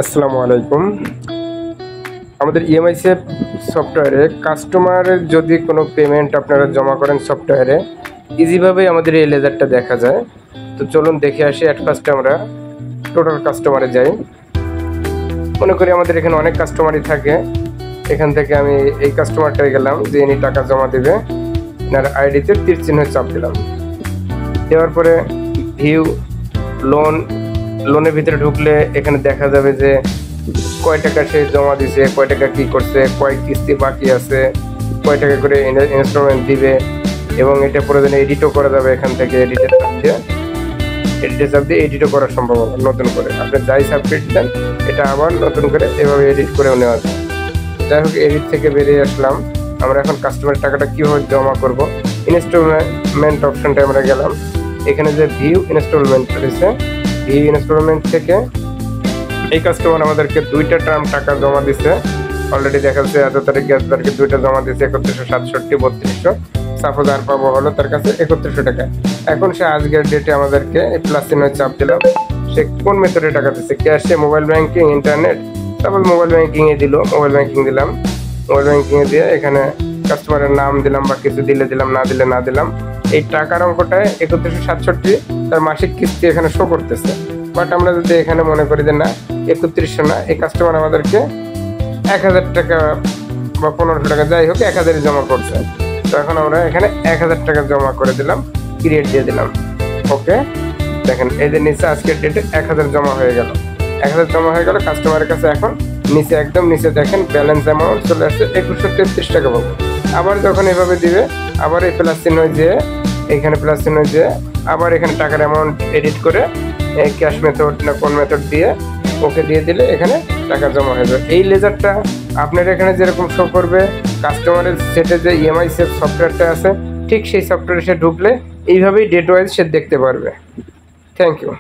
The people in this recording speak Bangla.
আসসালামু আলাইকুম। আমাদের ইএমআই সেভ সফটওয়্যারে কাস্টমারের যদি কোনো পেমেন্ট আপনারা জমা করেন সফটওয়্যারে, ইজিভাবেই আমাদের এই লেজারটা দেখা যায়। তো চলুন দেখে আসি। অ্যাট ফার্স্টে আমরা টোটাল কাস্টমারে যাই। মনে করি আমাদের এখানে অনেক কাস্টমারই থাকে। এখান থেকে আমি এই কাস্টমারটায় গেলাম যে ইনি টাকা জমা দেবে, এনার আইডিতে তীর চিহ্ন চাপ দিলাম। দেওয়ার পরে ভিউ লোনের ভিতরে ঢুকলে এখানে দেখা যাবে যে কয় টাকা সে জমা দিছে, কয় টাকা কি করছে, কয় কিস্তি বাকি আছে, কয় টাকা করে ইনস্টলমেন্ট দিবে, এবং এটা প্রয়োজনে এডিটও করা যাবে। এখান থেকে এডিটে চাপ দিয়ে এডিটও করা সম্ভব হবে। নতুন করে আপনি যাই সাবমিট দেন এটা আবার নতুন করে এভাবে এডিট করেও নেওয়া যায়। যাই হোক, এডিট থেকে বেরিয়ে আসলাম। আমরা এখন কাস্টমারের টাকাটা কীভাবে জমা করব, ইনস্টলমেন্ট অপশনটা আমরা গেলাম। এখানে যে ভিউ ইনস্টলমেন্ট রয়েছে, ভিউ ইনস্টলমেন্ট থেকে এই কাস্টমার আমাদেরকে 2টা টার্ম টাকা জমা দিছে। অলরেডি দেখা যাচ্ছে এত তারিখে এত তারিখে 2টা জমা দিচ্ছে, 3167, 3200। সাপোজ আর পাবো হলো তার কাছে 3100 টাকা। এখন সে আজকের ডেটে আমাদেরকে এই প্লাস চিহ্নের চাপ দিলাম। সে কোন মেথডে টাকা দিচ্ছে, ক্যাশে, mobile banking, internet. Suppose mobile ব্যাংকিংয়ে দিল, মোবাইল ব্যাংকিং দিলাম। মোবাইল ব্যাংকিংয়ে দিয়ে এখানে কাস্টমারের নাম দিলাম, বা কিছু দিলে দিলাম, না দিলে না দিলাম। এই টাকার অঙ্কটায় 3167 তার মাসিক কিস্তি এখানে শো করতেছে। বাট আমরা যদি এখানে মনে করি যে না 3100 না, এই কাস্টমার আমাদেরকে 1000 টাকা বা 1500 টাকা যাই হোক 1000 জমা করছে। তো এখন আমরা এখানে 1000 টাকা জমা করে দিলাম, ক্রিয়েট দিয়ে দিলাম। ওকে, দেখেন এই যে নিচে আজকের ডেটে 1000 জমা হয়ে গেল। 1000 জমা হয়ে গেল কাস্টমারের কাছে। এখন নিচে একদম নিচে দেখেন ব্যালেন্স অ্যামাউন্ট চলে আসছে 2133 টাকা পাবো। আবার যখন এভাবে দিবে, আবার এই প্লাস চিহ্ন যে এখানে প্লাস চিহ্ন যে আবার এখানে টাকার অ্যামাউন্ট এডিট করে ক্যাশ মেথড না কোন মেথড দিয়ে ওকে দিয়ে দিলে এখানে টাকা জমা হয়ে যাবে। এই লেজারটা আপনার এখানে যেরকম শো করবে, কাস্টমারের সেটে যে ইএমআই সেভ সফটওয়্যারটা আছে ঠিক সেই সফটওয়্যারে সে ঢুকলে এইভাবেই ডেট ওয়াইজ সে দেখতে পারবে। Thank you.